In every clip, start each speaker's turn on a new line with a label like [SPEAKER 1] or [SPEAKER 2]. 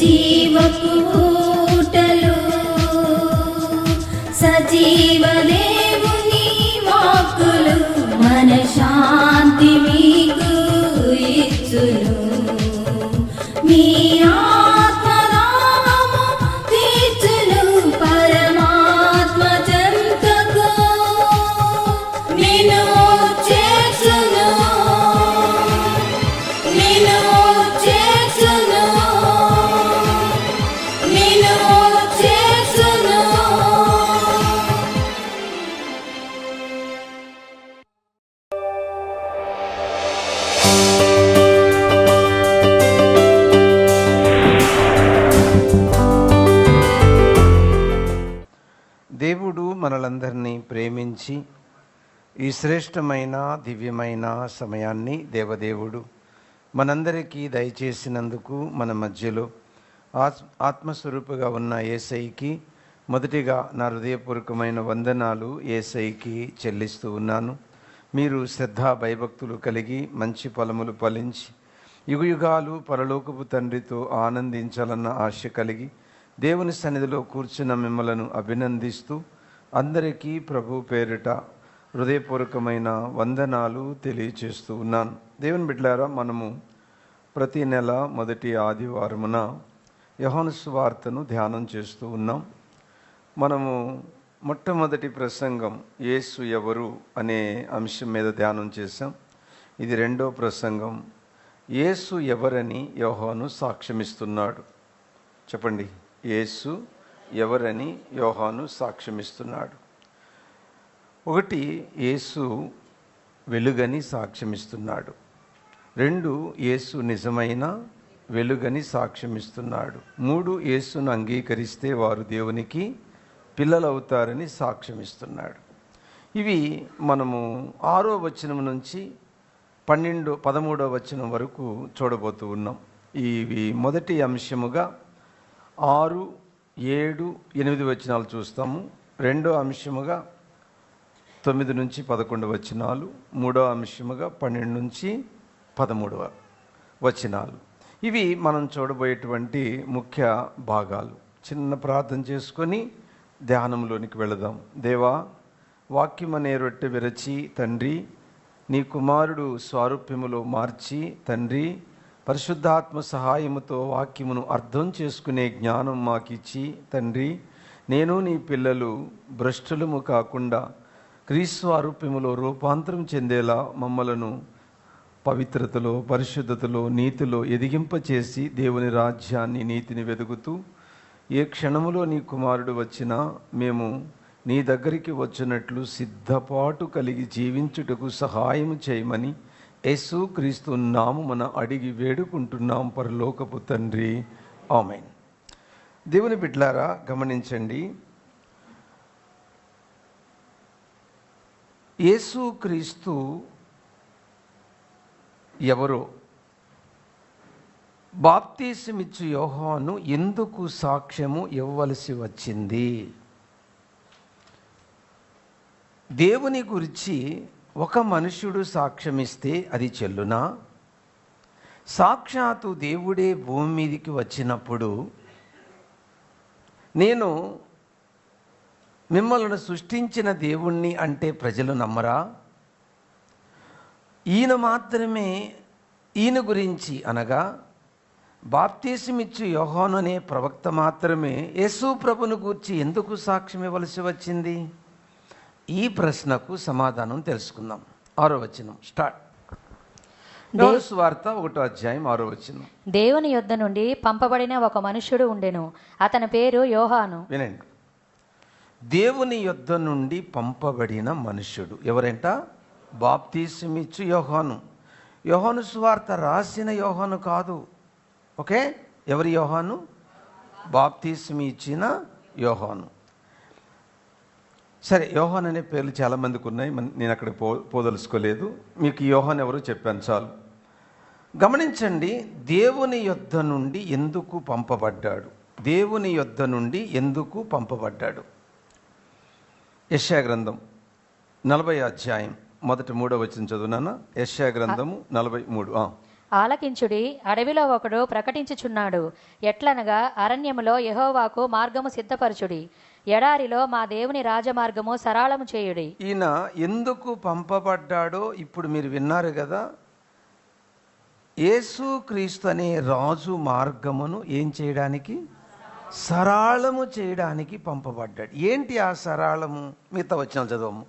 [SPEAKER 1] జీవపు ఊటలు సజీవ దేవుని వాక్కులు మన శాంతి మీకు ఇచ్చును. మీ ఆత్మదాహము తీర్చును పరమాత్మ చెంతకు నిన్ను చేర్చును, నిన్ను చేర్చును, నిన్ను చేర్చును.
[SPEAKER 2] దేవుడు మనలందరినీ ప్రేమించి ఈ శ్రేష్టమైన దివ్యమైన సమయాన్ని దేవదేవుడు మనందరికీ దయచేసినందుకు మన మధ్యలో ఆత్మస్వరూపుగా ఉన్న యేసయ్యకి మొదటిగా నా హృదయపూర్వకమైన వందనాలు యేసయ్యకి చెల్లిస్తూ ఉన్నాను. మీరు శ్రద్ధ భయభక్తులు కలిగి మంచి ఫలములు ఫలించి యుగయుగాలు పరలోకపు తండ్రితో ఆనందించాలన్న ఆశ కలిగి దేవుని సన్నిధిలో కూర్చున్న మిమ్మలను అభినందిస్తూ అందరికీ ప్రభు పేరిట హృదయపూర్వకమైన వందనాలు తెలియచేస్తూ ఉన్నాను. దేవుని బిడ్డలారా, మనము ప్రతి నెల మొదటి ఆదివారమున యోహాను సువార్తను ధ్యానం చేస్తూ ఉన్నాం. మనము మొట్టమొదటి ప్రసంగం యేసు ఎవరు అనే అంశం మీద ధ్యానం చేశాం. ఇది రెండో ప్రసంగం యేసు ఎవరని యోహాను సాక్ష్యమిస్తున్నాడు. చెప్పండి, యేసు ఎవరని యోహాను సాక్ష్యమిస్తున్నాడు. ఒకటి, యేసు వెలుగని సాక్ష్యమిస్తున్నాడు. రెండు, యేసు నిజమైన వెలుగని సాక్ష్యమిస్తున్నాడు. మూడు, యేసును అంగీకరిస్తే వారు దేవునికి పిల్లలవుతారని సాక్ష్యమిస్తున్నాడు. ఇవి మనము 6వ వచనం నుంచి 13వ వచనం వరకు చూడబోతూ ఉన్నాం. ఇవి మొదటి అంశముగా 6, 7, 8 వచనాలు చూస్తాము. రెండో అంశముగా 9 నుంచి 11 వచనాలు, మూడో అంశముగా 12 నుంచి 13 వచనాలు. ఇవి మనం చూడబోయేటువంటి ముఖ్య భాగాలు. చిన్న ప్రార్థన చేసుకొని ధ్యానంలోనికి వెళదాం. దేవా, వాక్యం అనే రొట్టె విరచి తండ్రి, నీ కుమారుడు స్వారూప్యములో మార్చి తండ్రి, పరిశుద్ధాత్మ సహాయముతో వాక్యమును అర్థం చేసుకునే జ్ఞానం మాకిచ్చి తండ్రి, నేను నీ పిల్లలు భ్రష్టులము కాకుండా క్రీస్తు స్వారూప్యములో రూపాంతరం చెందేలా మమ్మలను పవిత్రతలో, పరిశుద్ధతలో, నీతిలో ఎదిగింపచేసి దేవుని రాజ్యాన్ని, నీతిని వెదుగుతూ ఏ క్షణములో నీ కుమారుడు వచ్చినా మేము నీ దగ్గరికి వచ్చినట్లు సిద్ధపాటు కలిగి జీవించుటకు సహాయం చేయమని యేసు క్రీస్తు నామమున అడిగి వేడుకుంటున్నాం పరలోకపు తండ్రి, ఆమేన్. దేవుని బిడ్డలారా, గమనించండి, యేసు క్రీస్తు ఎవరో బాప్తీసమిచ్చు యోహాను ఎందుకు సాక్ష్యము ఇవ్వవలసి వచ్చింది? దేవుని గురించి ఒక మనుష్యుడు సాక్ష్యమిస్తే అది చెల్లునా? సాక్షాత్తు దేవుడే భూమి మీదికి వచ్చినప్పుడు నేను మిమ్మల్ని సృష్టించిన దేవుణ్ణి అంటే ప్రజలు నమ్మరా? ఈయన మాత్రమే, ఈయన గురించి అనగా బాప్తీసమిచ్చు యోహాను అనే ప్రవక్త మాత్రమే యేసు ప్రభును గూర్చి ఎందుకు సాక్ష్యం ఇవ్వవలసి వచ్చింది? ఈ ప్రశ్నకు సమాధానం తెలుసుకుందాం. 6వ వచనం స్టార్ట్. యోహాను సువార్త 1వ అధ్యాయం 6వ వచనం.
[SPEAKER 3] దేవుని యొద్ద నుండి పంపబడిన ఒక మనుష్యుడు ఉండెను, అతని పేరు యోహాను.
[SPEAKER 2] వినండి, దేవుని యొద్ద నుండి పంపబడిన మనుష్యుడు ఎవరంట? బాప్తీసమిచ్చు యోహాను. యోహాను సువార్త రాసిన యోహాను కాదు. ఓకే, ఎవరి యోహాను? బాప్తీసమి ఇచ్చిన యోహాను. సరే, యోహాన్ అనే పేర్లు చాలామందికి ఉన్నాయి, నేను అక్కడికి పోదలుచుకోలేదు. మీకు యోహాన్ ఎవరు చెప్పాను చాలు. గమనించండి, దేవుని యొద్ద నుండి ఎందుకు పంపబడ్డాడు? దేవుని యొద్ద నుండి ఎందుకు పంపబడ్డాడు? యెషయా గ్రంథం 40వ అధ్యాయం మొదటి 3వ వచనం చదువునానా? యెషయా గ్రంథము 43.
[SPEAKER 3] ఆలకించుడి, అడవిలో ఒకడు ప్రకటించుచున్నాడు. ఎట్లనగా అరణ్యములో యెహోవాకు మార్గము సిద్ధపరచుడి, ఎడారిలో మా దేవుని రాజమార్గము సరళము చేయుడి.
[SPEAKER 2] ఈయన ఎందుకు పంపబడ్డాడో ఇప్పుడు మీరు విన్నారు కదా. యేసుక్రీస్తు అనే రాజు మార్గమును ఏం చేయడానికి? సరళము చేయడానికి పంపబడ్డాడు. ఏంటి ఆ సరళము? మిగతా వచ్చిన చదవము.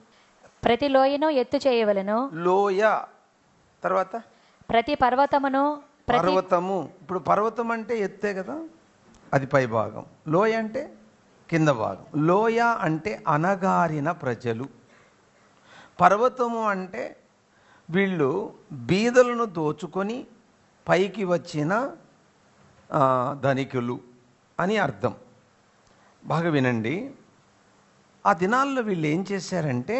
[SPEAKER 3] ప్రతి లోయను ఎత్తు చేయవలెను.
[SPEAKER 2] లోయ తర్వాత
[SPEAKER 3] ప్రతి పర్వతమును
[SPEAKER 2] పర్వతము. ఇప్పుడు పర్వతం అంటే ఎత్తే కదా, అది పై భాగం. లోయ అంటే కింద భాగం. లోయ అంటే అనగారిన ప్రజలు. పర్వతము అంటే వీళ్ళు బీదలను దోచుకొని పైకి వచ్చిన ధనికులు అని అర్థం. బాగా వినండి. ఆ దినాల్లో వీళ్ళు ఏం చేశారంటే,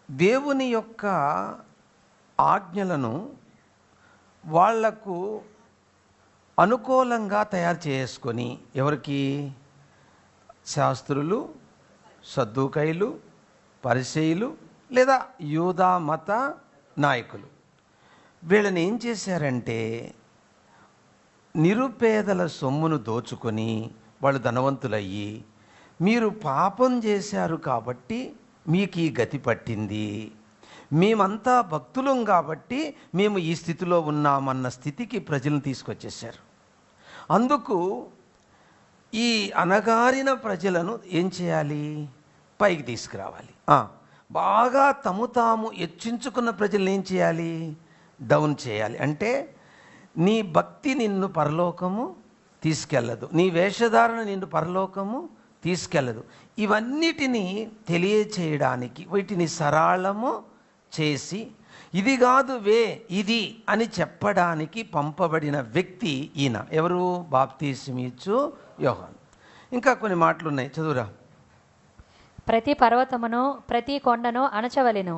[SPEAKER 2] దేవుని యొక్క ఆజ్ఞలను వాళ్లకు అనుకూలంగా తయారు చేసుకొని, ఎవరికి? శాస్త్రులు, సద్దూకైలు, పరిసయ్యులు లేదా యూదా మత నాయకులు వీళ్ళని ఏం చేశారంటే, నిరుపేదల సొమ్మును దోచుకొని వాళ్ళు ధనవంతులయ్యి, మీరు పాపం చేశారు కాబట్టి మీకు ఈ గతి పట్టింది, మేమంతా భక్తులం కాబట్టి మేము ఈ స్థితిలో ఉన్నామన్న స్థితికి ప్రజలను తీసుకొచ్చేసారు. అందుకు ఈ అనగారిన ప్రజలను ఏం చేయాలి? పైకి తీసుకురావాలి. బాగా తాము హెచ్చించుకున్న ప్రజలను ఏం చేయాలి? డౌన్ చేయాలి. అంటే నీ భక్తి నిన్ను పరలోకము తీసుకెళ్ళదు, నీ వేషధారణ నిన్ను పరలోకము తీసుకెళ్ళదు. ఇవన్నిటినీ తెలియచేయడానికి, వీటిని సరళము చేసి ఇది కాదు వే ఇది అని చెప్పడానికి పంపబడిన వ్యక్తి ఈయన. ఎవరు? బాప్తీసమిచ్చు యోహాను. ఇంకా కొన్ని మాటలు ఉన్నాయి, చదువురా.
[SPEAKER 3] ప్రతి పర్వతమును ప్రతి కొండను అణచవలెను,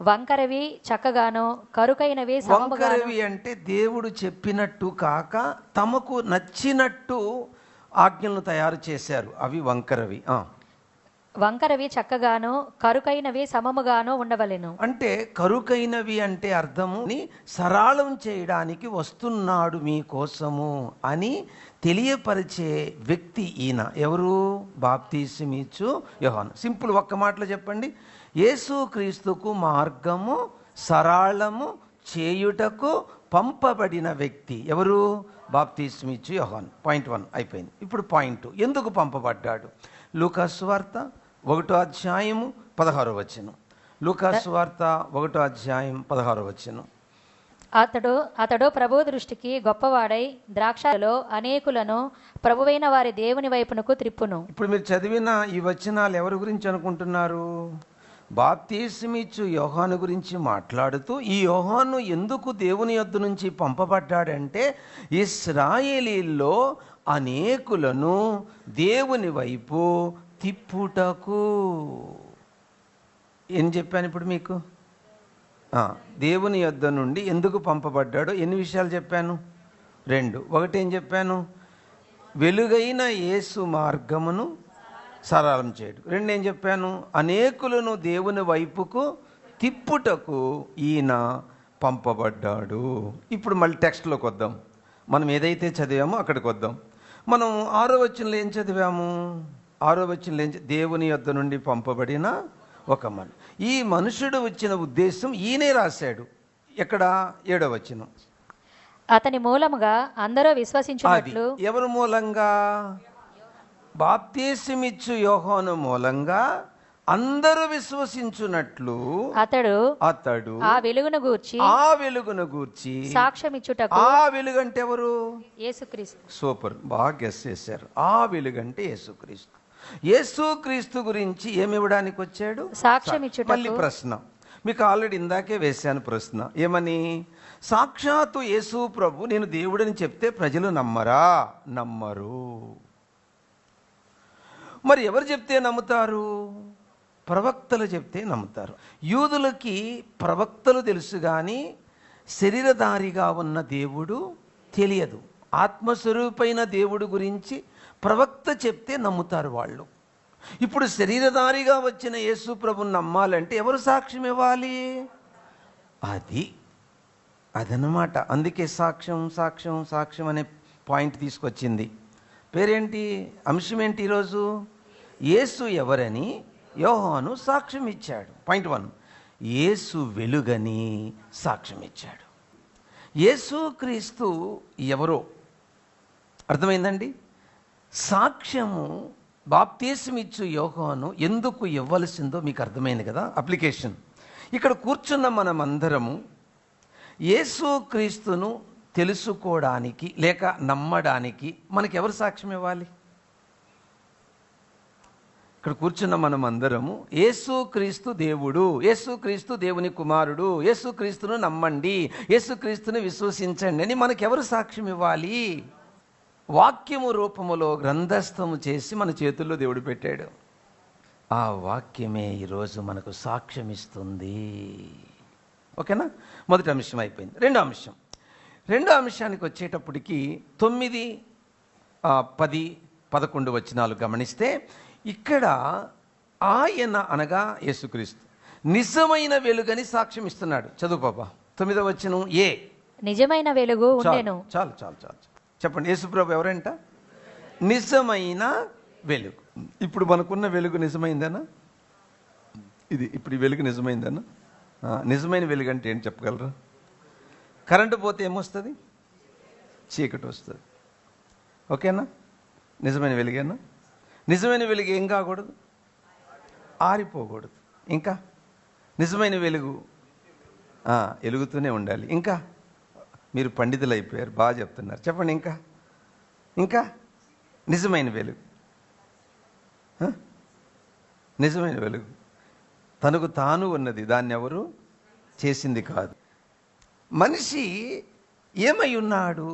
[SPEAKER 3] వంకరవి చక్కగాను కరుకైనవి సమముగాను.
[SPEAKER 2] వంకరవి అంటే దేవుడు చెప్పినట్టు కాక తమకు నచ్చినట్టు ఆజ్ఞలను తయారు చేశారు, అవి వంకరవి.
[SPEAKER 3] వంకరవి చక్కగాను కరుకైనవి సమముగాను ఉండవలెను.
[SPEAKER 2] అంటే కరుకైనవి అంటే అర్థము సరళం చేయడానికి వస్తున్నాడు మీకోసము అని తెలియపరిచే వ్యక్తి ఈయన. ఎవరు? బాప్తీసమిచ్చు యోహాను. సింపుల్ ఒక్క మాటలో చెప్పండి. యేసుక్రీస్తుకు మార్గము సరళము చేయుటకు పంపబడిన వ్యక్తి ఎవరు? బాప్తీసమిచ్చు యోహాను. పాయింట్ 1 అయిపోయింది. ఇప్పుడు పాయింట్ 2, ఎందుకు పంపబడ్డాడు? లూకా సువార్త 1వ అధ్యాయము 16వ వచనం. లూకా సువార్త 1వ అధ్యాయం 16వ వచనం.
[SPEAKER 3] అతడు ప్రభు దృష్టికి గొప్పవాడై ద్రాక్షలో అనేకులను ప్రభువైన వారి దేవుని వైపునకు త్రిప్పును.
[SPEAKER 2] ఇప్పుడు మీరు చదివిన ఈ వచనాలు ఎవరి గురించి అనుకుంటున్నారు? బాప్తీసమిచ్చు యోహాను గురించి మాట్లాడుతూ, ఈ యోహాను ఎందుకు దేవుని యొద్ద నుంచి పంపబడ్డాడంటే, ఇశ్రాయేలీల్లో అనేకులను దేవుని వైపు తిప్పుటకు. ఏం చెప్పాను ఇప్పుడు మీకు? దేవుని యొద్ద నుండి ఎందుకు పంపబడ్డాడో ఎన్ని విషయాలు చెప్పాను? 2. ఒకటి ఏం చెప్పాను? వెలుగైన యేసు మార్గమును సరళం చేయడు. 2 ఏం చెప్పాను? అనేకులను దేవుని వైపుకు తిప్పుటకు ఈయన పంపబడ్డాడు. ఇప్పుడు మళ్ళీ టెక్స్ట్లోకి వద్దాం. మనం ఏదైతే చదివామో అక్కడికి వద్దాం. మనం 6వ వచనంలో ఏం చదివాము? 6వ వచనంలో దేవుని యొద్ద నుండి పంపబడిన ఒక ఈ మనుషుడు వచ్చిన ఉద్దేశం ఈయనే రాశాడు. ఎక్కడ? 7వ వచనం.
[SPEAKER 3] అతని మూలముగా అందరూ విశ్వసించున్నట్లు.
[SPEAKER 2] ఎవరి మూలంగా? బాప్తీసమిచ్చు యోహాను మూలంగా అందరూ విశ్వసించున్నట్లు అతడు
[SPEAKER 3] ఆ వెలుగును గూర్చి సాక్ష్యమిచ్చుటకు.
[SPEAKER 2] ఆ వెలుగు అంటే ఎవరు?
[SPEAKER 3] యేసుక్రీస్తు.
[SPEAKER 2] సూపర్, బాగా గెస్ చేశారు. ఆ వెలుగు అంటే యేసుక్రీస్తు. యేసుక్రీస్తు గురించి ఏమివ్వడానికి వచ్చాడు?
[SPEAKER 3] సాక్ష్యమిచ్చుటకు.
[SPEAKER 2] మళ్ళీ ప్రశ్న మీకు ఆల్రెడీ ఇందాకే వేశాను ప్రశ్న. ఏమని? సాక్షాత్తు యేసు ప్రభు నేను దేవుడని చెప్తే ప్రజలు నమ్మరా? నమ్మరు. మరి ఎవరు చెప్తే నమ్ముతారు? ప్రవక్తలు చెప్తే నమ్ముతారు. యూదులకి ప్రవక్తలు తెలుసు కానీ శరీరధారిగా ఉన్న దేవుడు తెలియదు. ఆత్మస్వరూపైన దేవుడు గురించి ప్రవక్త చెప్తే నమ్ముతారు వాళ్ళు. ఇప్పుడు శరీరధారిగా వచ్చిన యేసు ప్రభుని నమ్మాలంటే ఎవరు సాక్ష్యం ఇవ్వాలి? అదనమాట. అందుకే సాక్ష్యం సాక్ష్యం సాక్ష్యం అనే పాయింట్ తీసుకొచ్చింది. పేరేంటి, అంశం ఏంటి ఈరోజు? యేసు ఎవరని యోహాను సాక్ష్యం ఇచ్చాడు. పాయింట్ 1, యేసు వెలుగని సాక్ష్యం ఇచ్చాడు. యేసు క్రీస్తు ఎవరో అర్థమైందండి. సాక్ష్యము బాప్తీసమిచ్చు యోహాను ఎందుకు ఇవ్వవలసిందో మీకు అర్థమైంది కదా. అప్లికేషన్, ఇక్కడ కూర్చున్న మనం అందరము యేసు క్రీస్తును తెలుసుకోవడానికి లేక నమ్మడానికి మనకి ఎవరు సాక్ష్యం ఇవ్వాలి? ఇక్కడ కూర్చున్న మనం అందరము యేసుక్రీస్తు దేవుడు, యేసుక్రీస్తు దేవుని కుమారుడు, యేసుక్రీస్తును నమ్మండి, యేసుక్రీస్తును విశ్వసించండి అని మనకెవరు సాక్ష్యం ఇవ్వాలి? వాక్యము రూపములో గ్రంథస్థము చేసి మన చేతుల్లో దేవుడు పెట్టాడు. ఆ వాక్యమే ఈరోజు మనకు సాక్ష్యం ఇస్తుంది. ఓకేనా? మొదటి అంశం అయిపోయింది. రెండో అంశానికి వచ్చేటప్పటికి 9, 10, 11 వచనాలు గమనిస్తే ఇక్కడ ఆయన అనగా యేసుక్రీస్తు నిజమైన వెలుగని సాక్ష్యం ఇస్తున్నాడు. చదువు పాపా 9వ వచనం.
[SPEAKER 3] నిజమైన వెలుగు ఉండెను.
[SPEAKER 2] చాలు చెప్పండి. యేసుప్రభు ఎవరంట? నిజమైన వెలుగు. ఇప్పుడు మనకున్న వెలుగు నిజమైందనా? ఇప్పుడు ఈ వెలుగు నిజమైందనా? నిజమైన వెలుగు అంటే ఏంటి చెప్పగలరా? కరెంటు పోతే ఏమొస్తుంది? చీకటి వస్తుంది. ఓకేనా? నిజమైన వెలుగేనా? నిజమైన వెలుగు ఏం కాకూడదు? ఆరిపోకూడదు. ఇంకా నిజమైన వెలుగు వెలుగుతూనే ఉండాలి. ఇంకా మీరు పండితులు అయిపోయారు, బాగా చెప్తున్నారు. చెప్పండి. ఇంకా నిజమైన వెలుగు, నిజమైన వెలుగు తనకు తాను ఉన్నది, దాన్ని ఎవరు చేసింది కాదు. మనిషి ఏమై ఉన్నాడు?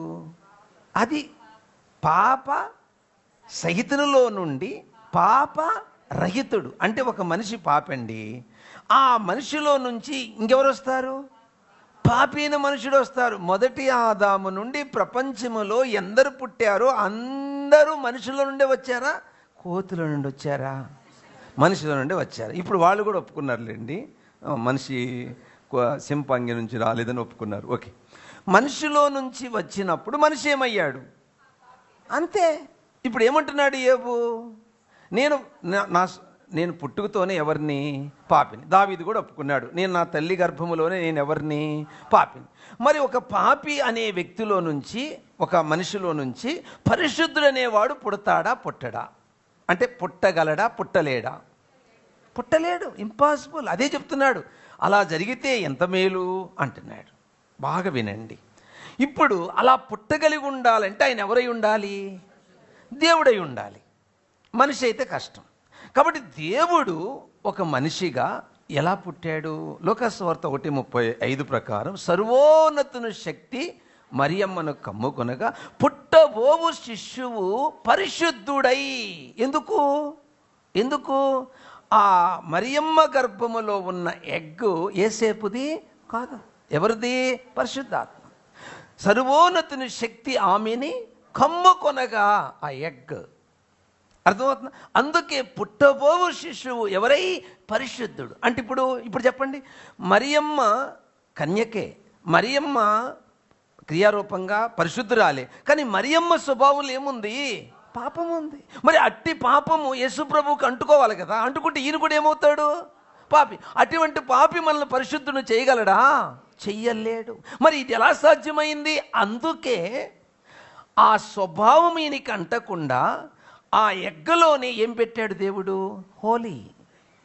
[SPEAKER 2] అది పాప సహితునిలో నుండి పాప రహితుడు. అంటే ఒక మనిషి పాపండి, ఆ మనిషిలో నుంచి ఇంకెవరు వస్తారు? పాపైన మనుషుడు వస్తారు. మొదటి ఆదాము నుండి ప్రపంచములో ఎందరు పుట్టారో అందరూ మనుషుల నుండే వచ్చారా? కోతుల నుండి వచ్చారా? మనుషుల నుండి వచ్చారు. ఇప్పుడు వాళ్ళు కూడా ఒప్పుకున్నారులేండి, మనిషి సింపంగి నుంచి రాలేదని ఒప్పుకున్నారు. ఓకే, మనిషిలో నుంచి వచ్చినప్పుడు మనిషి ఏమయ్యాడు? అంతే. ఇప్పుడు ఏమంటున్నాడు యోబు? నేను పుట్టుకతోనే ఎవరిని? పాపిని. దావీదు కూడా ఒప్పుకున్నాడు, నేను నా తల్లి గర్భములోనే నేను ఎవరిని? పాపిని. మరి ఒక పాపి అనే వ్యక్తిలో నుంచి, ఒక మనిషిలో నుంచి పరిశుద్ధుడు అనేవాడు పుడతాడా పుట్టడా? అంటే పుట్టగలడా పుట్టలేడా? పుట్టలేడు, ఇంపాసిబుల్. అదే చెప్తున్నాడు. అలా జరిగితే ఎంత మేలు అంటున్నాడు. బాగా వినండి. ఇప్పుడు అలా పుట్టగలిగి ఉండాలంటే ఆయన ఎవరై ఉండాలి? దేవుడై ఉండాలి. మనిషి అయితే కష్టం. కాబట్టి దేవుడు ఒక మనిషిగా ఎలా పుట్టాడు? లోకాసువార్త 1:35 ప్రకారం సర్వోన్నతుని శక్తి మరియమ్మను కమ్ముకొనగా పుట్టబోవు శిశువు పరిశుద్ధుడై. ఎందుకు? ఆ మరియమ్మ గర్భములో ఉన్న ఎగ్ ఏసేపుది కాదు. ఎవరిది? పరిశుద్ధాత్మ. సర్వోన్నతుని శక్తి ఆమెని కమ్ముకొనగా ఆ ఎగ్. అర్థమవుతుంది? అందుకే పుట్టబోవు శిశువు ఎవరై? పరిశుద్ధుడు. అంటే ఇప్పుడు చెప్పండి, మరియమ్మ కన్యకే, మరియమ్మ క్రియారూపంగా పరిశుద్ధురాలే, కానీ మరియమ్మ స్వభావంలో ఏముంది? పాపం ఉంది. మరి అట్టి పాపము యేసుప్రభువుకి అంటుకోవాలి కదా. అంటుకుంటే ఈయన కూడా ఏమవుతాడు? పాపి. అటువంటి పాపి మనల్ని పరిశుద్ధుని చేయగలడా? చెయ్యలేడు. మరి ఇది ఎలా సాధ్యమైంది? అందుకే ఆ స్వభావం ఈయనకి అంటకుండా ఆ ఎగ్గలోనే ఏం పెట్టాడు దేవుడు? హోలీ.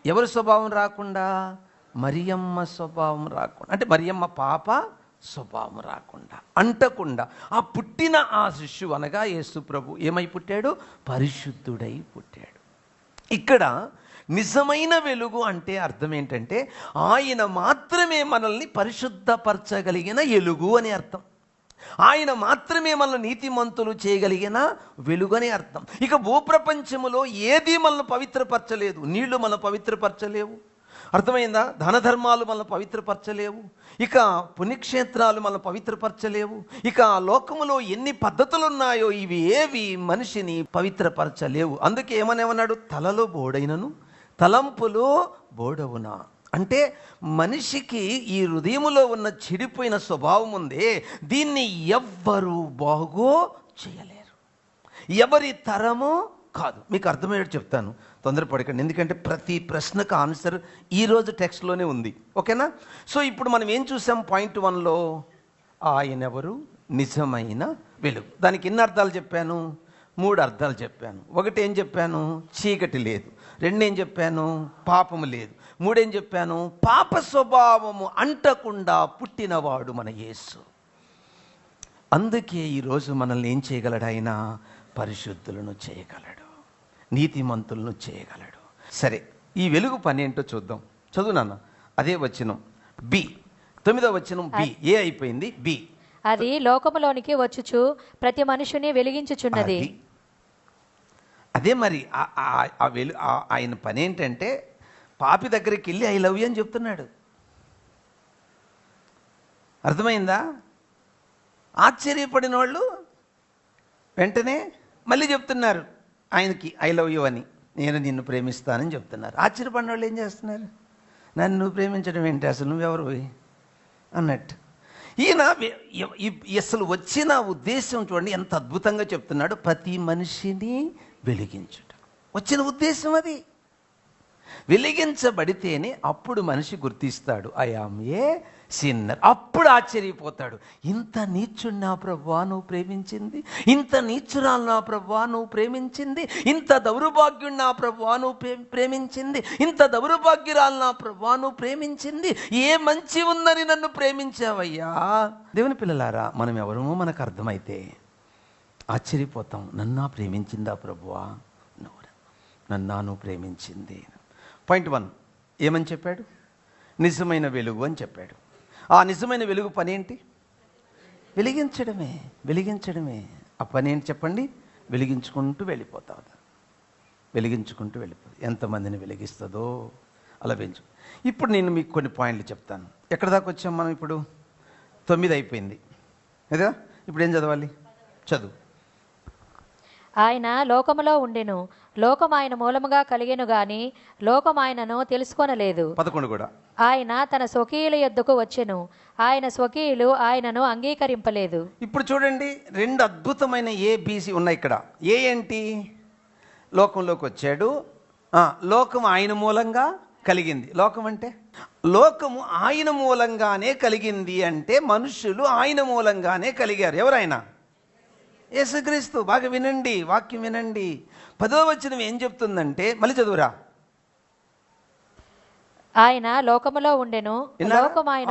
[SPEAKER 2] ఎవరి స్వభావం రాకుండా? మరియమ్మ స్వభావం రాకుండా, అంటే మరియమ్మ పాప స్వభావం రాకుండా, అంటకుండా ఆ పుట్టిన ఆ శిశువు అనగా యేసు ప్రభు ఏమై పుట్టాడు? పరిశుద్ధుడై పుట్టాడు. ఇక్కడ నిజమైన వెలుగు అంటే అర్థం ఏంటంటే ఆయన మాత్రమే మనల్ని పరిశుద్ధపరచగలిగిన వెలుగు అని అర్థం. ఆయన మాత్రమే మనల్ని నీతిమంతులు చేయగలిగిన వెలుగని అర్థం. ఇక భూప్రపంచములో ఏది మనల్ని పవిత్రపరచలేదు. నీళ్లు మనల్ని పవిత్రపరచలేవు, అర్థమైందా? ధనధర్మాలు మనల్ని పవిత్రపరచలేవు, ఇక పుణ్యక్షేత్రాలు మనల్ని పవిత్రపరచలేవు, ఇక లోకములో ఎన్ని పద్ధతులు ఉన్నాయో ఇవి ఏవి మనిషిని పవిత్రపరచలేవు. అందుకే ఏమన్నాడు? తలలో బోడైనను తలంపులో బోడవునా. అంటే మనిషికి ఈ హృదయములో ఉన్న చెడిపోయిన స్వభావం ఉందే, దీన్ని ఎవ్వరూ బాగో చేయలేరు, ఎవరి తరమో కాదు. మీకు అర్థమయ్యేట్టు చెప్తాను, తొందరపడకండి, ఎందుకంటే ప్రతి ప్రశ్నకు ఆన్సర్ ఈరోజు టెక్స్ట్లోనే ఉంది. ఓకేనా? సో ఇప్పుడు మనం ఏం చూసాం? పాయింట్ 1లో ఆయన ఎవరు? నిజమైన వెలుగు. దానికి ఎన్ని అర్థాలు చెప్పాను? 3 అర్థాలు చెప్పాను. ఒకటి ఏం చెప్పాను? చీకటి లేదు. 2 ఏం చెప్పాను? పాపము లేదు. 3 ఏం చెప్పాను? పాప స్వభావము అంటకుండా పుట్టినవాడు మన యేసు. అందుకే ఈరోజు మనల్ని ఏం చేయగలడు ఆయన? పరిశుద్ధులను చేయగలడు, నీతిమంతులను చేయగలడు. సరే, ఈ వెలుగు పని ఏంటో చూద్దాం. చదువు నాన్న. అదే వచనం బి, 9వ వచనం బి. ఏ అయిపోయింది? బి.
[SPEAKER 3] అది లోకములోనికి వచ్చుచు ప్రతి మనుషుని వెలిగించుచున్నది.
[SPEAKER 2] అదే మరి ఆయన పని ఏంటంటే పాపి దగ్గరికి వెళ్ళి ఐ లవ్ యూ అని చెప్తున్నాడు. అర్థమైందా? ఆశ్చర్యపడిన వాళ్ళు వెంటనే మళ్ళీ చెప్తున్నారు ఆయనకి ఐ లవ్ యూ అని, నేను నిన్ను ప్రేమిస్తానని చెప్తున్నారు. ఆశ్చర్యపడిన వాళ్ళు ఏం చేస్తున్నారు? నన్ను ప్రేమించడం ఏంటి, అసలు నువ్వెవరు అన్నట్టు. ఈయన అసలు వచ్చిన ఉద్దేశం చూడండి, ఎంత అద్భుతంగా చెప్తున్నాడు. ప్రతి మనిషిని వెలిగించుట వచ్చిన ఉద్దేశం అది. వెలిగించబడితేనే అప్పుడు మనిషి గుర్తిస్తాడు ఐ యామ్ ఏ సిన్నర్. అప్పుడు ఆశ్చర్యపోతాడు, ఇంత నీచుడు నా ప్రభువా నువ్వు ప్రేమించింది, ఇంత నీచురాలు నా ప్రభువా నువ్వు ప్రేమించింది, ఇంత దౌర్భాగ్యుడు నా ప్రభువా నువ్వు ప్రేమించింది, ఇంత దౌర్భాగ్యురాలు నా ప్రభువా నువ్వు ప్రేమించింది, ఏ మంచి ఉందని నన్ను ప్రేమించావయ్యా. దేవుని పిల్లలారా, మనం ఎవరమో మనకు అర్థమైతే ఆశ్చర్యపోతాం. నన్నా ప్రేమించిందా ప్రభువా? నన్ను ప్రేమించింది. పాయింట్ 1 ఏమని చెప్పాడు? నిజమైన వెలుగు అని చెప్పాడు. ఆ నిజమైన వెలుగు పని ఏంటి? వెలిగించడమే. వెలిగించడమే ఆ పని ఏంటి చెప్పండి? వెలిగించుకుంటూ వెళ్ళిపోతావు, వెలిగించుకుంటూ వెళ్ళిపోతుంది. ఎంతమందిని వెలిగిస్తుందో అలా పెంచు. ఇప్పుడు నేను మీకు కొన్ని పాయింట్లు చెప్తాను. ఎక్కడ దాకా వచ్చాం మనం? ఇప్పుడు 9 అయిపోయింది కదా. ఇప్పుడు ఏం చదవాలి? చదువు.
[SPEAKER 3] ఆయన లోకములో ఉండెను, లోకం ఆయన మూలముగా కలిగెను గాని లోకం ఆయనను తెలుసుకొనలేదు.
[SPEAKER 2] 11 కూడా.
[SPEAKER 3] ఆయన తన స్వకీయుల యొద్దకు వచ్చెను, ఆయన స్వకీయులు ఆయనను అంగీకరింపలేదు.
[SPEAKER 2] ఇప్పుడు చూడండి, 2 అద్భుతమైన ఏబిసి ఉన్నాయి ఇక్కడ. ఏ ఏంటి? లోకంలోకి వచ్చాడు, లోకం ఆయన మూలంగా కలిగింది. లోకం అంటే లోకము ఆయన మూలంగానే కలిగింది అంటే మనుషులు ఆయన మూలంగానే కలిగారు. ఎవరైనా? యేసుక్రీస్తు. బాగా వినండి, వాక్యం వినండి. 10వ వచనం ఏం చెప్తుందంటే, మళ్ళీ చదువురా.
[SPEAKER 3] ఆయన లోకములో ఉండెను,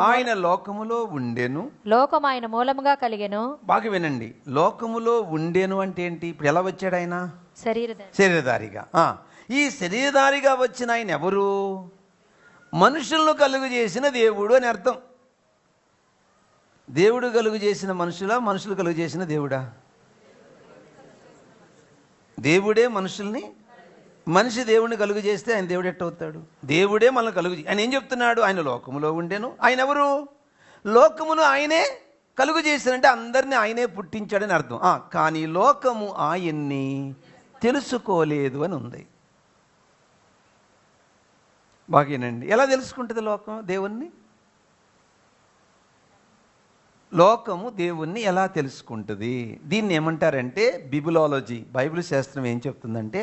[SPEAKER 2] ఆయన లోకములో ఉండెను,
[SPEAKER 3] లోకం ఆయన మూలముగా కలిగెను.
[SPEAKER 2] బాగా వినండి, లోకములో ఉండెను అంటే ఏంటి? ఇప్పుడు ఎలా వచ్చాడు ఆయన? శరీరధారిగా. ఈ శరీరధారిగా వచ్చిన ఆయన ఎవరు? మనుషులను కలుగు చేసిన దేవుడు అని అర్థం. దేవుడు కలుగు చేసిన మనుషులా, మనుషులు కలుగు చేసిన దేవుడా? దేవుడే మనుషుల్ని, మనిషి దేవుడిని కలుగు చేస్తే ఆయన దేవుడు ఎట్టవుతాడు? దేవుడే మనల్ని కలుగు. ఆయన ఏం చెప్తున్నాడు? ఆయన లోకములో ఉండెను. ఆయన ఎవరు? లోకమును ఆయనే కలుగు చేశారంటే అందరినీ ఆయనే పుట్టించాడని అర్థం. కానీ లోకము ఆయన్ని తెలుసుకోలేదు అని ఉంది. బాగేనండి. ఎలా తెలుసుకుంటుంది లోకం దేవుణ్ణి? లోకము దేవుణ్ణి ఎలా తెలుసుకుంటుంది? దీన్ని ఏమంటారంటే బిబిలాలజీ, బైబిల్ శాస్త్రం ఏం చెప్తుందంటే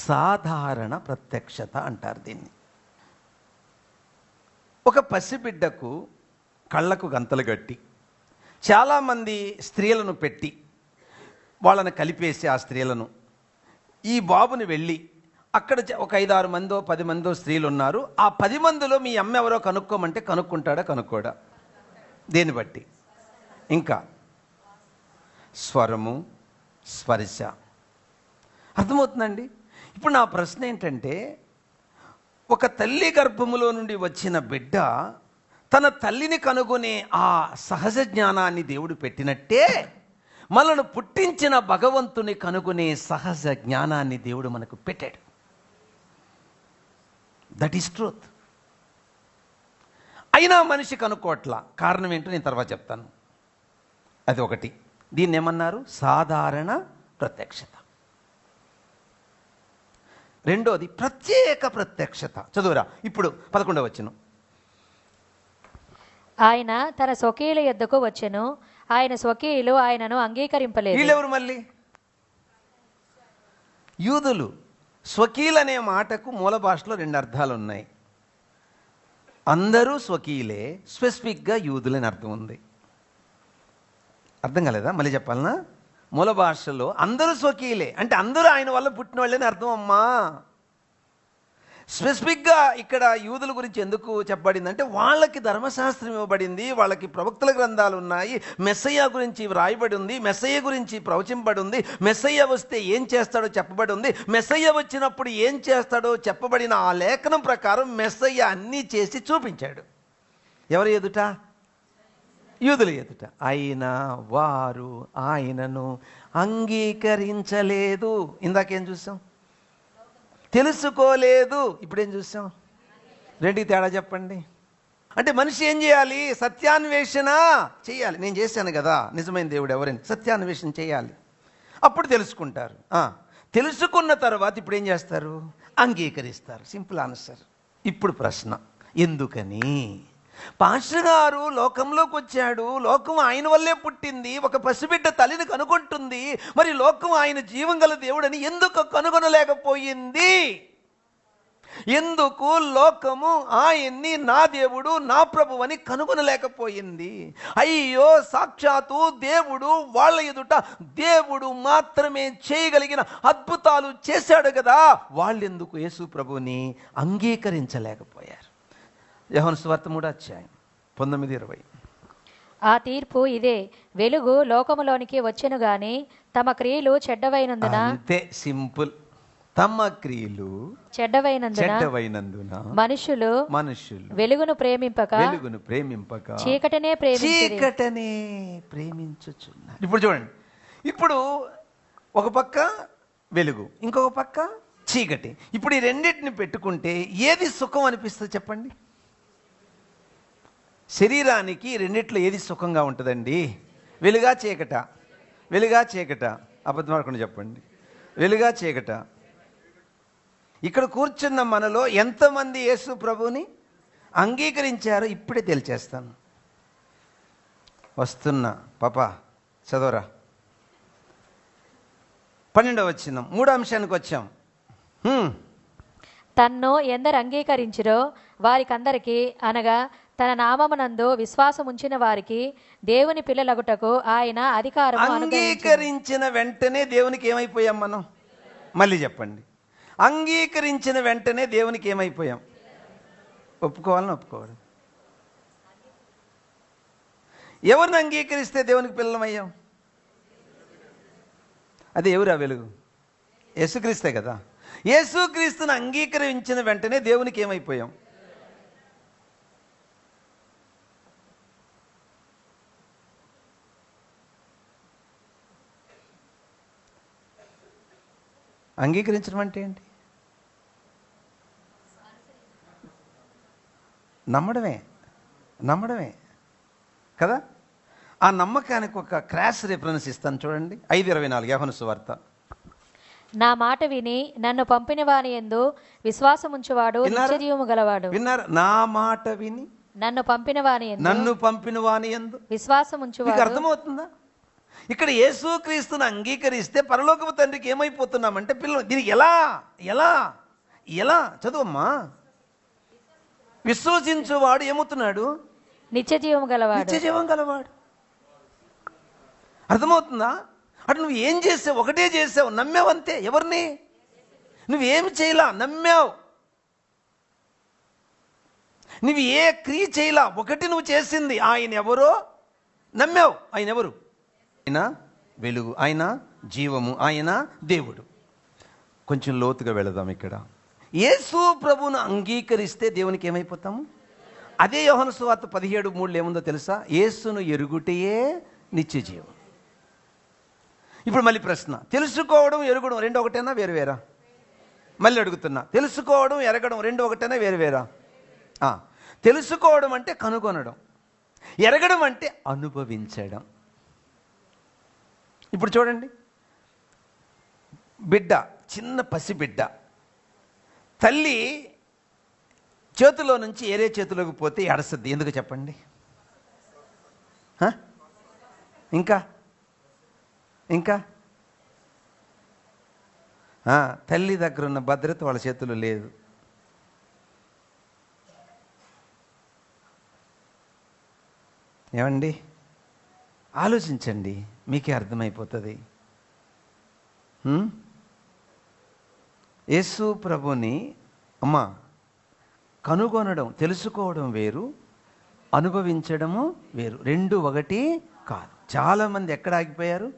[SPEAKER 2] సాధారణ ప్రత్యక్షత అంటారు దీన్ని. ఒక పసిబిడ్డకు కళ్ళకు గంతలు కట్టి చాలామంది స్త్రీలను పెట్టి వాళ్ళని కలిపేసి ఆ స్త్రీలను, ఈ బాబుని వెళ్ళి అక్కడ ఒక 5-6 మందో 10 మందో స్త్రీలు ఉన్నారు, ఆ 10 మందిలో మీ అమ్మ ఎవరో కనుక్కోమంటే కనుక్కుంటాడా? కనుక్కోడా? దేన్ని బట్టి? ఇంకా స్వరము, స్పర్శ. అర్థమవుతుందండి? ఇప్పుడు నా ప్రశ్న ఏంటంటే, ఒక తల్లి గర్భములో నుండి వచ్చిన బిడ్డ తన తల్లిని కనుగొనే ఆ సహజ జ్ఞానాన్ని దేవుడు పెట్టినట్టే మనను పుట్టించిన భగవంతుని కనుగొనే సహజ జ్ఞానాన్ని దేవుడు మనకు పెట్టాడు. That is truth. అయినా మనిషి కనుక్కోట్ల. కారణం ఏంటో నేను తర్వాత చెప్తాను. అది ఒకటి. దీన్ని ఏమన్నారు? సాధారణ ప్రత్యక్షత. రెండోది ప్రత్యేక ప్రత్యక్షత. చదువురా ఇప్పుడు 11వ వచనం.
[SPEAKER 3] ఆయన తన స్వకీయుల యొద్దకు వచ్చెను, ఆయన స్వకీయులు ఆయనను అంగీకరింపలేదు.
[SPEAKER 2] వీళ్ళెవరు మళ్ళీ? యూదులు. స్వకీయులు అనే మాటకు మూల భాషలో 2 అర్థాలు ఉన్నాయి. అందరూ స్వకీయులే, స్పెసిఫిక్గా యూదులని అర్థం ఉంది. అర్థం కాలేదా? మళ్ళీ చెప్పాలనా? మూల భాషలో అందరూ స్వకీయులే అంటే అందరూ ఆయన వల్ల పుట్టిన వాళ్ళని అర్థం అమ్మా. స్పెసిఫిక్గా ఇక్కడ యూదుల గురించి ఎందుకు చెప్పబడింది అంటే వాళ్ళకి ధర్మశాస్త్రం ఇవ్వబడింది, వాళ్ళకి ప్రవక్తల గ్రంథాలు ఉన్నాయి, మెస్సయ్య గురించి వ్రాయబడి ఉంది, మెస్సయ్య గురించి ప్రవచింపబడి ఉంది, మెస్సయ్య వస్తే ఏం చేస్తాడో చెప్పబడి ఉంది, మెస్సయ్య వచ్చినప్పుడు ఏం చేస్తాడో చెప్పబడిన ఆ లేఖనం ప్రకారం మెస్సయ్య అన్నీ చేసి చూపించాడు. ఎవరి ఎదుట? యూదుల ఎదుట. అయినా వారు ఆయనను అంగీకరించలేదు. ఇందాకేం చూసాం? తెలుసుకోలేదు. ఇప్పుడేం చూసాం? రెండుకి తేడా చెప్పండి. అంటే మనిషి ఏం చేయాలి? సత్యాన్వేషణ చేయాలి. నేను చేశాను కదా, నిజమైన దేవుడు ఎవరని సత్యాన్వేషణ చేయాలి, అప్పుడు తెలుసుకుంటారు. తెలుసుకున్న తర్వాత ఇప్పుడు ఏం చేస్తారు? అంగీకరిస్తారు. Simple answer. ఇప్పుడు ప్రశ్న, ఎందుకని? పాస్టర్ గారు లోకంలోకి వచ్చాడు, లోకం ఆయన వల్లే పుట్టింది, ఒక పసిబిడ్డ తల్లిని కనుగొంటుంది, మరి లోకం ఆయన జీవం గల దేవుడని ఎందుకు కనుగొనలేకపోయింది? ఎందుకు లోకము ఆయన్ని నా దేవుడు నా ప్రభు అని కనుగొనలేకపోయింది? అయ్యో, సాక్షాత్తు దేవుడు వాళ్ళ ఎదుట దేవుడు మాత్రమే చేయగలిగిన అద్భుతాలు చేశాడు కదా, వాళ్ళెందుకు యేసు ప్రభుని అంగీకరించలేకపోయారు? యోహాను సువార్త 3:19-20.
[SPEAKER 3] ఆ తీర్పు ఇదే, వెలుగు లోకములోనికి వచ్చెను గాని తమ క్రియలు చెడ్డవైనందున.
[SPEAKER 2] అంతే, సింపుల్. తమ క్రియలు
[SPEAKER 3] చెడ్డవైనందున మనుషులు వెలుగును ప్రేమింపక చీకటనే
[SPEAKER 2] ప్రేమించుచున్నారు. ఇప్పుడు చూడండి, ఇప్పుడు ఒక పక్క వెలుగు, ఇంకొక పక్క చీకటి. ఇప్పుడు ఈ రెండింటిని పెట్టుకుంటే ఏది సుఖం అనిపిస్తుంది చెప్పండి? శరీరానికి రెండిట్లో ఏది సుఖంగా ఉంటుందండి? వెలుగా చీకట? వెలుగా చీకట? అబద్ధం ఆడకుండా చెప్పండి. వెలుగా చీకట? ఇక్కడ కూర్చున్న మనలో ఎంతమంది యేసు ప్రభుని అంగీకరించారో ఇప్పుడే తెలిచేస్తాను. వస్తున్నా పాపా, చదవరా. 12వ వచనం, 3వ అంశానికి వచ్చాం.
[SPEAKER 3] తన్ను ఎందరు అంగీకరించిరో వారికందరికీ, అనగా తన నామమునందు విశ్వాసం ఉంచిన వారికి దేవుని పిల్లలగుటకు ఆయన అధికారం.
[SPEAKER 2] అంగీకరించిన వెంటనే దేవునికి ఏమైపోయాం మనం? మళ్ళీ చెప్పండి. అంగీకరించిన వెంటనే దేవునికి ఏమైపోయాం? ఒప్పుకోవాలని ఒప్పుకోవడం. ఎవరిని అంగీకరిస్తే దేవునికి పిల్లలమయ్యాం? అదే ఎవరు? ఆ వెలుగు యేసుక్రీస్తే కదా. యేసుక్రీస్తుని అంగీకరించిన వెంటనే దేవునికి ఏమైపోయాం? అంగీకరించడం అంటే ఏంటి? నమ్మడమే కదా. ఆ నమ్మకానికి ఒక క్రాస్ రిఫరెన్స్ ఇస్తాను చూడండి. 5:24 యోహాను సువార్త.
[SPEAKER 3] నా మాట విని నన్ను పంపిన వాని యందు విశ్వాసం ఉంచువాడు నిత్యజీవము గలవాడు.
[SPEAKER 2] విన్నారు? నా మాట విని
[SPEAKER 3] నన్ను పంపిన వాని యందు విశ్వాసం ఉంచువాడు.
[SPEAKER 2] అర్థమవుతుందా? ఇక్కడ యేసుక్రీస్తుని అంగీకరిస్తే పరలోకపు తండ్రికి ఏమైపోతున్నామంటే పిల్లలు. దీనికి ఎలా ఎలా ఎలా చదువమ్మా. విశ్వసించువాడు ఏమవుతున్నాడు?
[SPEAKER 3] నిత్యజీవం గలవాడు.
[SPEAKER 2] అర్థమవుతుందా? అటు నువ్వు ఏం చేసావు? ఒకటే చేసావు, నమ్మావు అంతే. ఎవరిని? నువ్వేమి చేయలా, నమ్మావు. నువ్వు ఏ క్రియ చేయలా, ఒకటి నువ్వు చేసింది. ఆయన ఎవరో నమ్మావు. ఆయన ఎవరు? ఆయన వెలుగు, ఆయన జీవము, ఆయన దేవుడు. కొంచెం లోతుగా వెళదాం. ఇక్కడ యేసు ప్రభువును అంగీకరిస్తే దేవునికి ఏమైపోతాము? అదే యోహాను సువార్త 17:3 ఏముందో తెలుసా? యేసును ఎరుగుటయే నిత్య జీవం. ఇప్పుడు మళ్ళీ ప్రశ్న, తెలుసుకోవడం ఎరగడం రెండు ఒకటేనా వేరువేరా? మళ్ళీ అడుగుతున్నా, తెలుసుకోవడం ఎరగడం రెండు ఒకటేనా వేరువేరా? తెలుసుకోవడం అంటే కనుగొనడం, ఎరగడం అంటే అనుభవించడం. ఇప్పుడు చూడండి, బిడ్డ, చిన్న పసిబిడ్డ తల్లి చేతిలో నుంచి ఏరే చేతిలోకి పోతే ఎడసద్ది. ఎందుకు చెప్పండి? హ? ఇంకా ఇంకా తల్లి దగ్గర ఉన్న భద్రత వాళ్ళ చేతుల్లో లేదు. ఏమండి, ఆలోచించండి, మీకే అర్థమైపోతుంది. యేసు ప్రభుని కనుగొనడం, తెలుసుకోవడం వేరు, అనుభవించడము వేరు. రెండు ఒకటి కాదు. చాలామంది ఎక్కడ ఆగిపోయారు?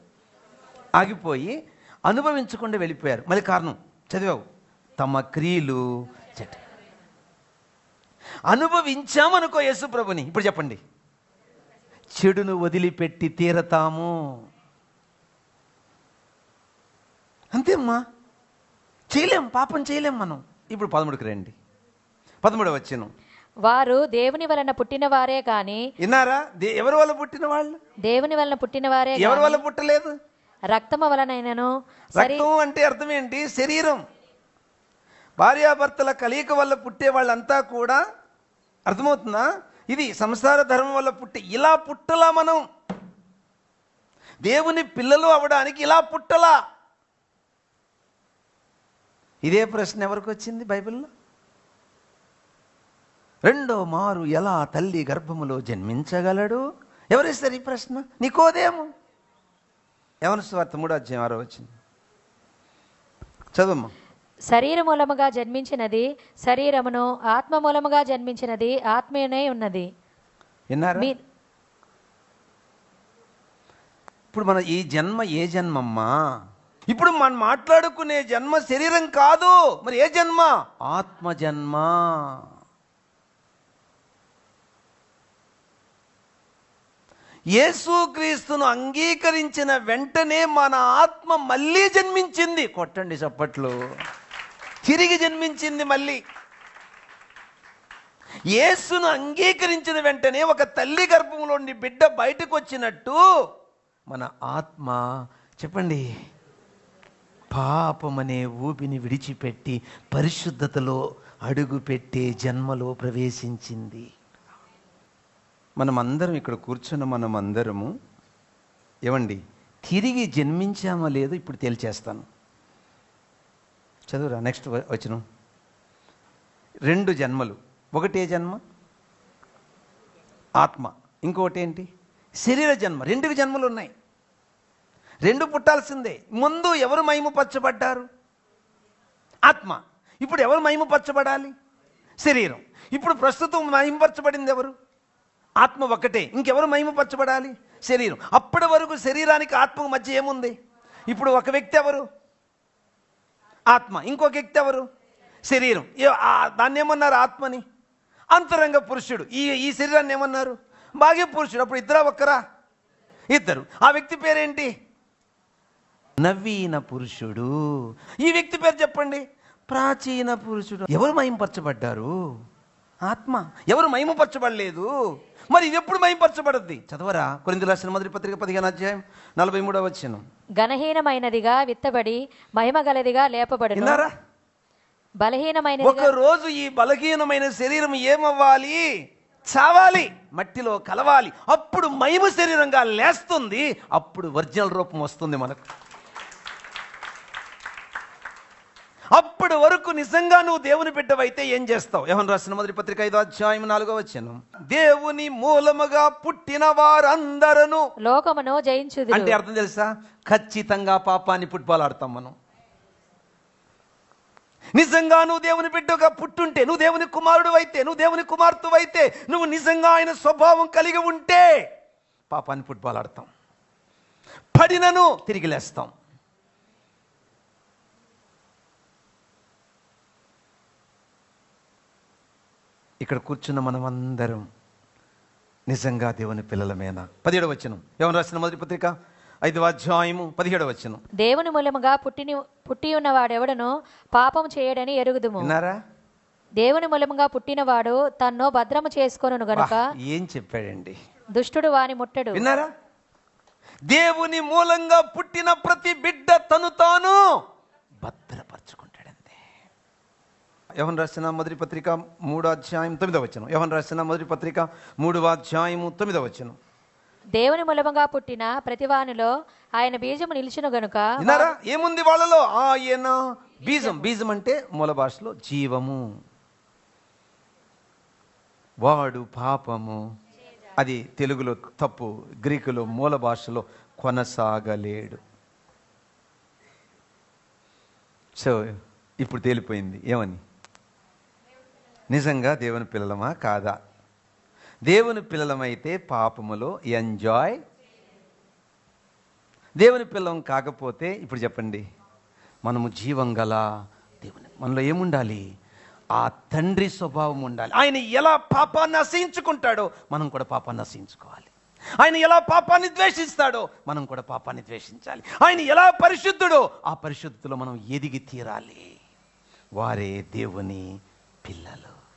[SPEAKER 2] ఆగిపోయి అనుభవించకుండా వెళ్ళిపోయారు. మళ్ళీ కారణం చదివావు, తమ క్రియలు చెడ్డ. అనుభవించామనుకో యేసు ప్రభుని, ఇప్పుడు చెప్పండి, చెడును వదిలిపెట్టి తీరతాము. అంతేమ్మా, చేయలేం, పాపం చేయలేం మనం. ఇప్పుడు 13కి రండి. 13వ వచనం.
[SPEAKER 3] వారు దేవుని వలన పుట్టిన వారే గాని.
[SPEAKER 2] విన్నారా? ఎవరి వల్ల పుట్టిన వాళ్ళు?
[SPEAKER 3] దేవుని వలన పుట్టిన వారే.
[SPEAKER 2] ఎవరి వల్ల పుట్టలేదు?
[SPEAKER 3] రక్తము వలనైనను.
[SPEAKER 2] రక్తం అంటే అర్థం ఏంటి? శరీరం. భార్యాభర్తల కలయిక వల్ల పుట్టే వాళ్ళంతా కూడా, అర్థమవుతుందా? ఇది సంసార ధర్మం వల్ల పుట్టి, ఇలా పుట్టలా మనం. దేవుని పిల్లలు అవడానికి ఇలా పుట్టలా. ఇదే ప్రశ్న ఎవరికి వచ్చింది బైబిల్లో? రెండో మారు ఎలా తల్లి గర్భములో జన్మించగలడు? ఎవరేస్తారు ఈ ప్రశ్న? నికోదేము. యోహాను సువార్త 3:6 వచ్చింది, చదువమ్మా.
[SPEAKER 3] శరీర మూలముగా జన్మించినది శరీరమును, ఆత్మ మూలముగా జన్మించినది ఆత్మీయనే ఉన్నది.
[SPEAKER 2] విన్నారా? ఇప్పుడు మన ఈ జన్మ ఏ జన్మమ్మా? ఇప్పుడు మనం మాట్లాడుకునే జన్మ శరీరం కాదు, మరి ఏ జన్మ? ఆత్మ జన్మ. యేసుక్రీస్తును అంగీకరించిన వెంటనే మన ఆత్మ మళ్ళీ జన్మించింది. కొట్టండి చప్పట్లు. తిరిగి జన్మించింది మళ్ళీ. యేసును అంగీకరించిన వెంటనే ఒక తల్లి గర్భంలోని బిడ్డ బయటకు వచ్చినట్టు మన ఆత్మ, చెప్పండి, పాపమనే ఊపిని విడిచిపెట్టి పరిశుద్ధతలో అడుగుపెట్టే జన్మలో ప్రవేశించింది. మనమందరం ఇక్కడ కూర్చున్న మనమందరము ఏమండి, తిరిగి జన్మించామో లేదో ఇప్పుడు తేల్చేస్తాను. చదువురా నెక్స్ట్ వచనం. 2 జన్మలు. ఒకటే జన్మ ఆత్మ, ఇంకొకటి ఏంటి? శరీర జన్మ. 2 జన్మలు ఉన్నాయి. 2 పుట్టాల్సిందే. ముందు ఎవరు మహిమపరచబడ్డారు? ఆత్మ. ఇప్పుడు ఎవరు మహిమపరచబడాలి? శరీరం. ఇప్పుడు ప్రస్తుతం మహిమపరచబడింది ఎవరు? ఆత్మ ఒక్కటే. ఇంకెవరు మహిమపరచబడాలి? శరీరం. అప్పటి వరకు శరీరానికి ఆత్మకు మధ్య ఏముంది? ఇప్పుడు ఒక వ్యక్తి ఎవరు? ఆత్మ. ఇంకొక వ్యక్తి ఎవరు? శరీరం. దాన్ని ఏమన్నారు? ఆత్మని. అంతరంగ పురుషుడు. ఈ శరీరాన్ని ఏమన్నారు? బాహ్య పురుషుడు. అప్పుడు ఇద్దరా ఒక్కరా? ఇద్దరు. ఆ వ్యక్తి పేరేంటి? నవీన పురుషుడు. ఈ వ్యక్తి పేరు చెప్పండి? ప్రాచీన పురుషుడు. ఎవరు మహిమపరచబడ్డారు? ఆత్మ. ఎవరు మహిమపరచబడలేదు. మరి ఇది ఎప్పుడు మహిమపరచబడుద్ది? చదవరా కొరింథీయులకు రాసిన మొదటి పత్రిక 15:43 వచనం.
[SPEAKER 3] ఘనహీనమైనదిగా విత్తబడి మహిమ గలదిగా లేపబడును.
[SPEAKER 2] విన్నారా?
[SPEAKER 3] బలహీనమైనది.
[SPEAKER 2] ఒక రోజు ఈ బలహీనమైన శరీరం ఏమవ్వాలి? చావాలి, మట్టిలో కలవాలి. అప్పుడు మహిమ శరీరంగా లేస్తుంది. అప్పుడు ఒరిజినల్ రూపం వస్తుంది మనకు. అప్పటి వరకు నిజంగా నువ్వు దేవుని బిడ్డవైతే ఏం చేస్తావు? యోహాను రాసిన మొదటి పత్రిక 5:4 వచనం. దేవుని మూలముగా పుట్టిన వారందరూ
[SPEAKER 3] లోకమును జయించుదురు.
[SPEAKER 2] అంటే అర్థం తెలుసా? ఖచ్చితంగా పాపాన్ని ఫుట్బాల్ ఆడతాం మనం. నిజంగా నువ్వు దేవుని బిడ్డగా పుట్టుంటే, నువ్వు దేవుని కుమారుడు అయితే, నువ్వు దేవుని కుమార్తె అయితే, నువ్వు నిజంగా ఆయన స్వభావం కలిగి ఉంటే పాపాన్ని ఫుట్బాల్ ఆడతాం. పడినను తిరిగి లేస్తాం. ఇక్కడ కూర్చున్న మనం అందరం నిజంగా దేవుని పిల్లలమేనా? 17వ వచనం. యోహాను రాసిన మొదటి పత్రిక 5:17 వచనం.
[SPEAKER 3] దేవుని మూలముగా పుట్టి ఉన్నవాడెవడను పాపం చేయడని ఎరుగుదుము.
[SPEAKER 2] విన్నారా?
[SPEAKER 3] దేవుని మూలముగా పుట్టినవాడు తన్ను భద్రము చేసుకొనును గనుక.
[SPEAKER 2] ఏం చెప్పాడండి?
[SPEAKER 3] దుష్టుడు వాని ముట్టడు.
[SPEAKER 2] విన్నారా? దేవుని మూలంగా పుట్టిన ప్రతి బిడ్డ తను తాను భద్రపరచుకుంటాడంతే. యోహాను రాసిన మొదటి పత్రిక 3:9 వచనం. యోహాను రాసిన మొదటి పత్రిక 3:9 వచనం.
[SPEAKER 3] దేవుని మూలముగా పుట్టిన ప్రతివానిలో ఆయన బీజము నిలిచిన గనుక
[SPEAKER 2] విన్నారా ఏముంది వాళ్ళలో? ఆయన బీజం. బీజం అంటే మూల భాషలో జీవము. వాడు పాపము, అది తెలుగులో తప్పు, గ్రీకులో మూల భాషలో కొనసాగలేడు. సో ఇప్పుడు తేలిపోయింది ఏమని? నిజంగా దేవుని పిల్లలమా కాదా? దేవుని పిల్లలమైతే పాపములో ఎంజాయ్, దేవుని పిల్లం కాకపోతే ఇప్పుడు చెప్పండి, మనము జీవం గల దేవుని, మనలో ఏముండాలి? ఆ తండ్రి స్వభావం ఉండాలి. ఆయన ఎలా పాపాన్ని అసహించుకుంటాడో మనం కూడా పాపాన్ని అసహించుకోవాలి. ఆయన ఎలా పాపాన్ని ద్వేషిస్తాడో మనం కూడా పాపాన్ని ద్వేషించాలి. ఆయన ఎలా పరిశుద్ధుడో ఆ పరిశుద్ధతలో మనం ఎదిగి తీరాలి. వారే దేవుని పిల్లలు.